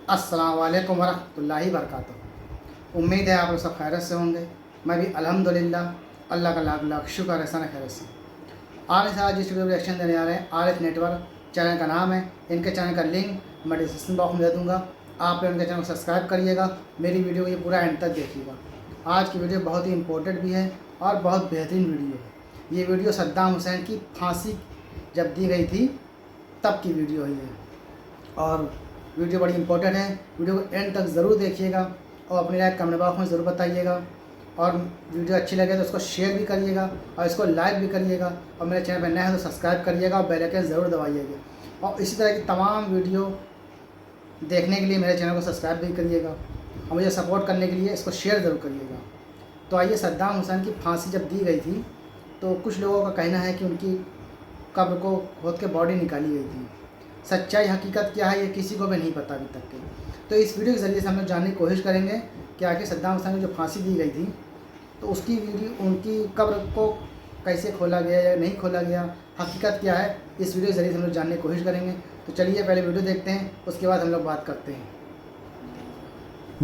अस्सलाम वालेकुम वरहमतुल्लाहि वबरकातुहू। उम्मीद है आप लोग सब खैरियत से होंगे। मैं भी अल्हम्दुलिल्लाह अल्लाह का लाख लाख शुक्र एहसान खैरियत से। आज जिस वीडियो रिएक्शन देने आ रहे हैं आरिफ नेटवर्क चैनल का नाम है। इनके चैनल का लिंक मैं डिस्क्रिप्शन बॉक्स में दे दूँगा। आप लोग इनके चैनल को सब्सक्राइब करिएगा, मेरी वीडियो को ये पूरा एंड तक देखिएगा। आज की वीडियो बहुत ही इंपॉर्टेंट भी है और बहुत बेहतरीन वीडियो है। ये वीडियो सद्दाम हुसैन की फांसी जब दी गई थी तब की वीडियो ही है और वीडियो बड़ी इंपॉर्टेंट है। वीडियो को एंड तक ज़रूर देखिएगा और अपनी राय कमेंट बॉक्स में ज़रूर बताइएगा। और वीडियो अच्छी लगे तो उसको शेयर भी करिएगा और इसको लाइक भी करिएगा। और मेरे चैनल पर नए हैं तो सब्सक्राइब करिएगा और बेल आइकन ज़रूर दबाइएगा। और इसी तरह की तमाम वीडियो देखने के लिए मेरे चैनल को सब्सक्राइब भी करिएगा और मुझे सपोर्ट करने के लिए इसको शेयर ज़रूर करिएगा। तो आइए, सद्दाम हुसैन की फांसी जब दी गई थी तो कुछ लोगों का कहना है कि उनकी कब्र को खोद के बॉडी निकाली गई थी। सच्चाई हकीकत क्या है ये किसी को भी नहीं पता अभी तक के। तो इस वीडियो के ज़रिए से हम लोग जानने की कोशिश करेंगे कि आखिर सद्दाम हुसैन को जो फांसी दी गई थी तो उसकी वीडियो उनकी कब्र को कैसे खोला गया या नहीं खोला गया, हकीकत क्या है, इस वीडियो के ज़रिए से हम लोग जानने की कोशिश करेंगे। तो चलिए पहले वीडियो देखते हैं, उसके बाद हम लोग बात करते हैं।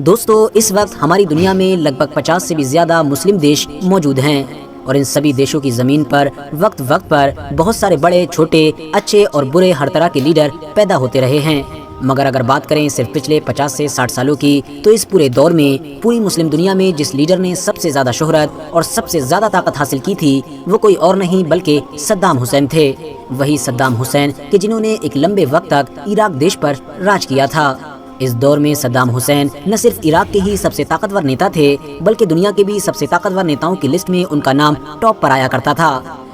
दोस्तों, इस वक्त हमारी दुनिया में लगभग 50 से भी ज़्यादा मुस्लिम देश मौजूद हैं और इन सभी देशों की ज़मीन पर वक्त वक्त पर बहुत सारे बड़े छोटे अच्छे और बुरे हर तरह के लीडर पैदा होते रहे हैं। मगर अगर बात करें सिर्फ पिछले 50 से 60 सालों की, तो इस पूरे दौर में पूरी मुस्लिम दुनिया में जिस लीडर ने सबसे ज़्यादा शोहरत और सबसे ज़्यादा ताकत हासिल की थी वो कोई और नहीं बल्कि सद्दाम हुसैन थे। वही सद्दाम हुसैन के जिन्होंने एक लंबे वक्त तक इराक देश पर राज किया था। इस दौर में सद्दाम हुसैन न सिर्फ इराक के ही सबसे ताकतवर नेता थे बल्कि दुनिया के भी सबसे ताकतवर नेताओं की लिस्ट में उनका नाम टॉप पर आया करता था।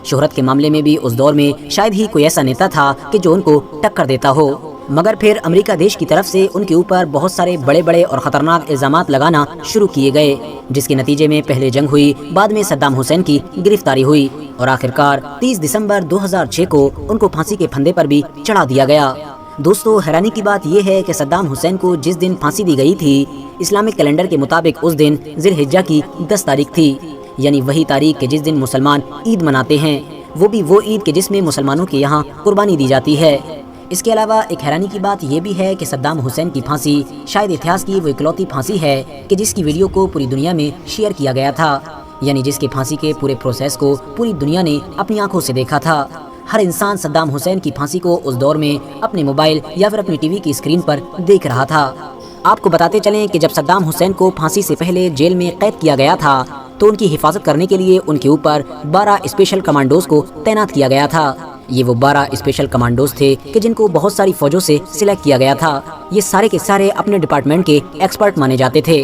शोहरत के मामले में भी उस दौर में शायद ही कोई ऐसा नेता था कि जो उनको टक्कर देता हो। मगर फिर अमेरिका देश की तरफ से उनके ऊपर बहुत सारे बड़े बड़े और खतरनाक इल्जामात लगाना शुरू किए गए, जिसके नतीजे में पहले जंग हुई, बाद में सद्दाम हुसैन की गिरफ्तारी हुई और आखिरकार 30 दिसंबर 2006 को उनको फांसी के फंदे पर भी चढ़ा दिया गया। दोस्तों, हैरानी की बात यह है कि सद्दाम हुसैन को जिस दिन फांसी दी गई थी इस्लामिक कैलेंडर के मुताबिक उस दिन ज़िलहिज्जा की 10 तारीख थी, यानी वही तारीख के जिस दिन मुसलमान ईद मनाते हैं, वो भी वो ईद के जिसमें मुसलमानों के यहाँ कुर्बानी दी जाती है। इसके अलावा एक हैरानी की बात यह भी है कि सद्दाम हुसैन की फांसी शायद इतिहास की वो इकलौती फांसी है कि जिसकी वीडियो को पूरी दुनिया में शेयर किया गया था, यानी जिसके फांसी के पूरे प्रोसेस को पूरी दुनिया ने अपनी आंखों से देखा था। हर इंसान सद्दाम हुसैन की फांसी को उस दौर में अपने मोबाइल या फिर अपनी टीवी की स्क्रीन पर देख रहा था। आपको बताते चलें कि जब सद्दाम हुसैन को फांसी से पहले जेल में कैद किया गया था तो उनकी हिफाजत करने के लिए उनके ऊपर 12 स्पेशल कमांडोज को तैनात किया गया था। ये वो 12 स्पेशल कमांडोज थे कि जिनको बहुत सारी फौजों से सिलेक्ट किया गया था। ये सारे के सारे अपने डिपार्टमेंट के एक्सपर्ट माने जाते थे।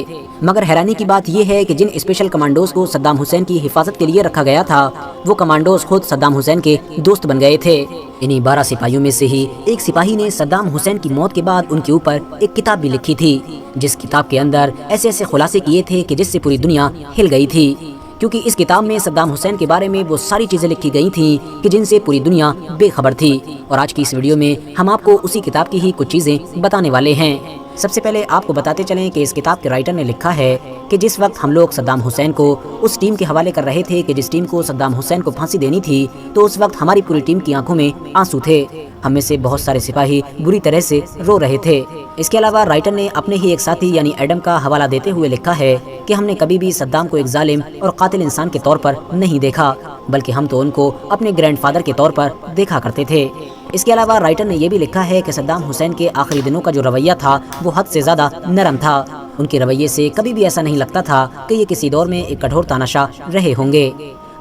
मगर हैरानी की बात यह है कि जिन स्पेशल कमांडोज को सद्दाम हुसैन की हिफाजत के लिए रखा गया था वो कमांडोज खुद सद्दाम हुसैन के दोस्त बन गए थे। इन्हीं 12 सिपाहियों में से ही एक सिपाही ने सद्दाम हुसैन की मौत के बाद उनके ऊपर एक किताब भी लिखी थी, जिस किताब के अंदर ऐसे ऐसे खुलासे किए थे कि जिससे पूरी दुनिया हिल गई थी, क्योंकि इस किताब में सद्दाम हुसैन के बारे में वो सारी चीज़ें लिखी गई थी कि जिनसे पूरी दुनिया बेखबर थी। और आज की इस वीडियो में हम आपको उसी किताब की ही कुछ चीज़ें बताने वाले हैं। सबसे पहले आपको बताते चलें कि इस किताब के राइटर ने लिखा है कि जिस वक्त हम लोग सद्दाम हुसैन को उस टीम के हवाले कर रहे थे कि जिस टीम को सद्दाम हुसैन को फांसी देनी थी, तो उस वक्त हमारी पूरी टीम की आंखों में आंसू थे। हम में से बहुत सारे सिपाही बुरी तरह से रो रहे थे। इसके अलावा राइटर ने अपने ही एक साथी यानी एडम का हवाला देते हुए लिखा है कि हमने कभी भी सद्दाम को एक जालिम और कातिल इंसान के तौर पर नहीं देखा, बल्कि हम तो उनको अपने ग्रैंडफादर के तौर पर देखा करते थे। इसके अलावा राइटर ने यह भी लिखा है कि सद्दाम हुसैन के आखिरी दिनों का जो रवैया था वो हद से ज़्यादा नरम था। उनके रवैये से कभी भी ऐसा नहीं लगता था कि ये किसी दौर में एक कठोर तानाशाह रहे होंगे।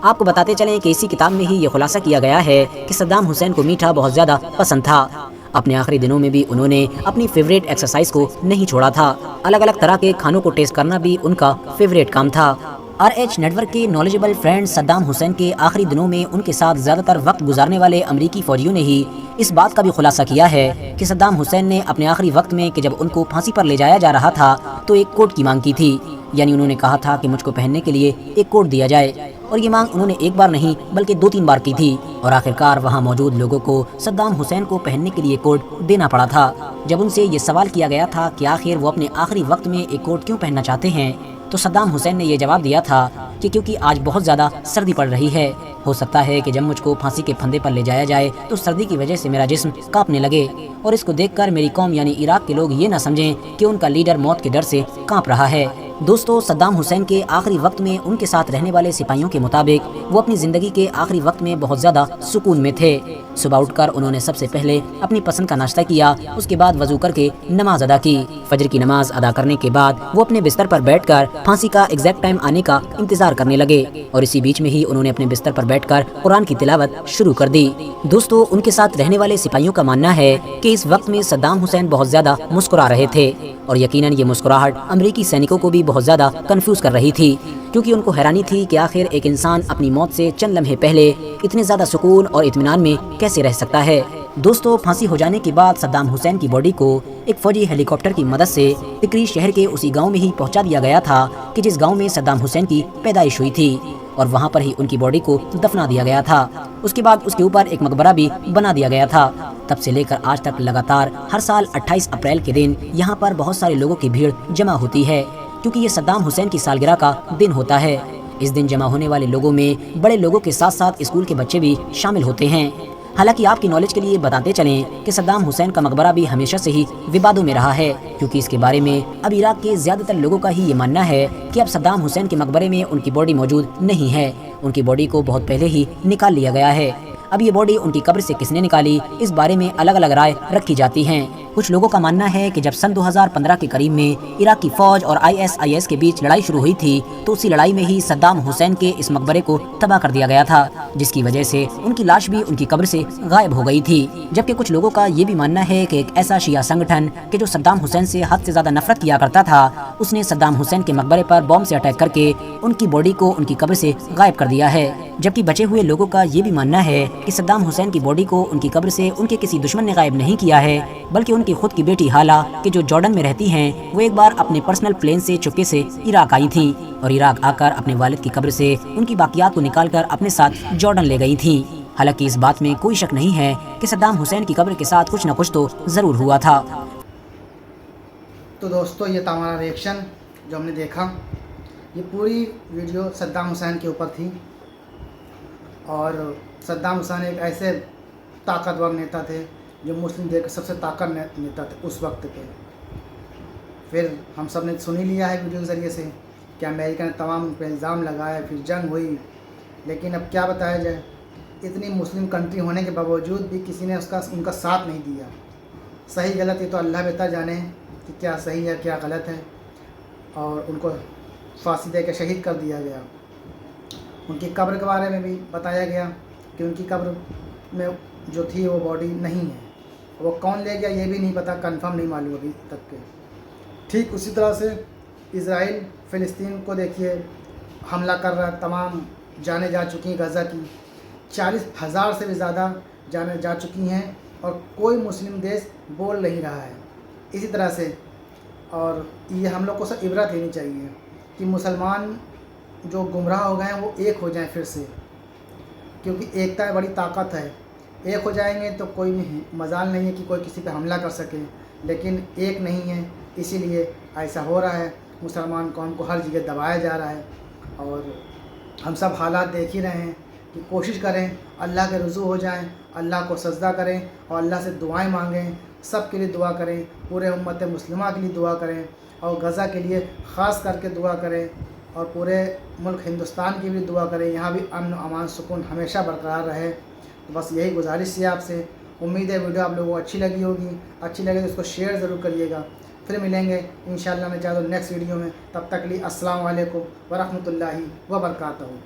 आपको बताते चलें कि इसी किताब में ही ये खुलासा किया गया है कि सद्दाम हुसैन को मीठा बहुत ज़्यादा पसंद था। अपने आखिरी दिनों में भी उन्होंने अपनी फेवरेट एक्सरसाइज को नहीं छोड़ा था। अलग अलग तरह के खानों को टेस्ट करना भी उनका फेवरेट काम था। RH नेटवर्क के नॉलेजेबल फ्रेंड सद्दाम हुसैन के आखिरी दिनों में उनके साथ ज़्यादातर वक्त गुजारने वाले अमरीकी फौजियों ने ही इस बात का भी खुलासा किया है कि सद्दाम हुसैन ने अपने आखिरी वक्त में कि जब उनको फांसी पर ले जाया जा रहा था तो एक कोट की मांग की थी, यानी उन्होंने कहा था कि मुझको पहनने के लिए एक कोट दिया जाए। और ये मांग उन्होंने एक बार नहीं बल्कि 2-3 बार की थी और आखिरकार वहाँ मौजूद लोगों को सद्दाम हुसैन को पहनने के लिए कोट देना पड़ा था। जब उनसे ये सवाल किया गया था कि आखिर वो अपने आखिरी वक्त में एक कोट क्यों पहनना चाहते हैं, तो सद्दाम हुसैन ने ये जवाब दिया था कि क्योंकि आज बहुत ज़्यादा सर्दी पड़ रही है, हो सकता है कि जब मुझको फांसी के फंदे पर ले जाया जाए तो सर्दी की वजह से मेरा जिस्म कांपने लगे और इसको देखकर मेरी कौम यानी इराक के लोग ये ना समझें कि उनका लीडर मौत के डर से कांप रहा है। दोस्तों, सद्दाम हुसैन के आखिरी वक्त में उनके साथ रहने वाले सिपाहियों के मुताबिक वो अपनी ज़िंदगी के आखिरी वक्त में बहुत ज़्यादा सुकून में थे। सुबह उठकर उन्होंने सबसे पहले अपनी पसंद का नाश्ता किया, उसके बाद वजू करके नमाज अदा की। फजर की नमाज अदा करने के बाद वो अपने बिस्तर पर बैठकर फांसी का एग्जैक्ट टाइम आने का इंतजार करने लगे और इसी बीच में ही उन्होंने अपने बिस्तर पर बैठकर कुरान की तिलावत शुरू कर दी। दोस्तों, उनके साथ रहने वाले सिपाहियों का मानना है कि इस वक्त में सद्दाम हुसैन बहुत ज्यादा मुस्कुरा रहे थे और यकीनन ये मुस्कुराहट अमेरिकी सैनिकों को भी बहुत ज्यादा कंफ्यूज कर रही थी, क्योंकि उनको हैरानी थी कि आखिर एक इंसान अपनी मौत से चंद लम्हे पहले इतने ज्यादा सुकून और इत्मीनान में कैसे रह सकता है। दोस्तों, फांसी हो जाने के बाद सद्दाम हुसैन की बॉडी को एक फौजी हेलीकॉप्टर की मदद से तिकरीज शहर के उसी गांव में ही पहुंचा दिया गया था कि जिस गांव में सद्दाम हुसैन की पैदाइश हुई थी और वहां पर ही उनकी बॉडी को दफना दिया गया था। उसके बाद उसके ऊपर एक मकबरा भी बना दिया गया था। तब से लेकर आज तक लगातार हर साल 28 अप्रैल के दिन यहाँ पर बहुत सारे लोगों की भीड़ जमा होती है, क्योंकि ये सद्दाम हुसैन की सालगिरह का दिन होता है। इस दिन जमा होने वाले लोगों में बड़े लोगों के साथ साथ स्कूल के बच्चे भी शामिल होते हैं। हालांकि आपकी नॉलेज के लिए बताते चलें कि सद्दाम हुसैन का मकबरा भी हमेशा से ही विवादों में रहा है, क्योंकि इसके बारे में अब इराक के ज्यादातर लोगों का ही ये मानना है कि अब सद्दाम हुसैन के मकबरे में उनकी बॉडी मौजूद नहीं है। उनकी बॉडी को बहुत पहले ही निकाल लिया गया है। अब ये बॉडी उनकी कब्र से किसने निकाली, इस बारे में अलग अलग राय रखी जाती हैं। कुछ लोगों का मानना है कि जब सन 2015 के करीब में इराक की फौज और ISIS के बीच लड़ाई शुरू हुई थी, तो उसी लड़ाई में ही सद्दाम हुसैन के इस मकबरे को तबाह कर दिया गया था, जिसकी वजह से उनकी लाश भी उनकी कब्र से गायब हो गई थी। जबकि कुछ लोगों का ये भी मानना है कि एक ऐसा शिया संगठन कि जो सद्दाम हुसैन से हद से ज्यादा नफरत किया करता था, उसने सद्दाम हुसैन के मकबरे पर बॉम्ब से अटैक करके उनकी बॉडी को उनकी कब्र से गायब कर दिया है। जबकि बचे हुए लोगों का ये भी मानना है कि सद्दाम हुसैन की बॉडी को उनकी कब्र से उनके किसी दुश्मन ने गायब नहीं किया है, बल्कि उनकी खुद की बेटी हाला कि जो जॉर्डन में रहती हैं, वो एक बार अपने पर्सनल प्लेन से चुपके से इराक आई थी और इराक आकर अपने वालिद की कब्र से उनकी बाकियात को निकालकर अपने साथ जॉर्डन ले गई थी। हालांकि इस बात में कोई शक नहीं है कि सद्दाम हुसैन की कब्र के साथ कुछ न कुछ तो जरूर हुआ था। तो दोस्तों, ये था हमारा रिएक्शन जो हमने देखा। ये पूरी वीडियो सद्दाम हुसैन के ऊपर थी और सद्दाम हुसैन एक ऐसे ताकतवर नेता थे जो मुस्लिम देश के सबसे ताकतवर नेता थे उस वक्त के। फिर हम सब ने सुन ही लिया है वीडियो के ज़रिए से कि अमेरिका ने तमाम उन पर इल्ज़ाम लगाया, फिर जंग हुई। लेकिन अब क्या बताया जाए, इतनी मुस्लिम कंट्री होने के बावजूद भी किसी ने उनका साथ नहीं दिया। सही गलत ये तो अल्लाह बेहतर जाने कि क्या सही है क्या गलत है, और उनको फांसी दे के शहीद कर दिया गया। उनकी कब्र के बारे में भी बताया गया कि उनकी कब्र में जो थी वो बॉडी नहीं है, वो कौन ले गया ये भी नहीं पता, कंफर्म नहीं मालूम अभी तक के। ठीक उसी तरह से इज़राइल फ़िलिस्तीन को देखिए हमला कर रहा है, तमाम जाने जा चुकी हैं गज़ा की, 40,000 से भी ज़्यादा जाने जा चुकी हैं और कोई मुस्लिम देश बोल नहीं रहा है। इसी तरह से और ये हम लोग को सब इबरत लेनी चाहिए कि मुसलमान जो गुमराह हो गए हैं वो एक हो जाएं फिर से, क्योंकि एकता बड़ी ताकत है। एक हो जाएंगे तो कोई मजाल नहीं है कि कोई किसी पे हमला कर सके, लेकिन एक नहीं है, इसीलिए ऐसा हो रहा है। मुसलमान कौम को हर जगह दबाया जा रहा है और हम सब हालात देख ही रहे हैं कि कोशिश करें अल्लाह के रुजू हो जाएं, अल्लाह को सजदा करें और अल्लाह से दुआएं मांगें, सब के लिए दुआ करें, पूरे उम्मत मुस्लिमा के लिए दुआ करें और गज़ा के लिए ख़ास करके दुआ करें और पूरे मुल्क हिंदुस्तान की भी दुआ करें, यहाँ भी अमन अमान सुकून हमेशा बरकरार रहे। तो बस यही गुजारिश है आपसे। उम्मीद है वीडियो आप लोगों को अच्छी लगी होगी, अच्छी लगे तो इसको शेयर ज़रूर करिएगा। फिर मिलेंगे इंशाअल्लाह मैं चाहता हूँ नेक्स्ट वीडियो में, तब तक के लिए अस्सलाम वालेकुम व रहमतुल्लाहि व बरकातहू।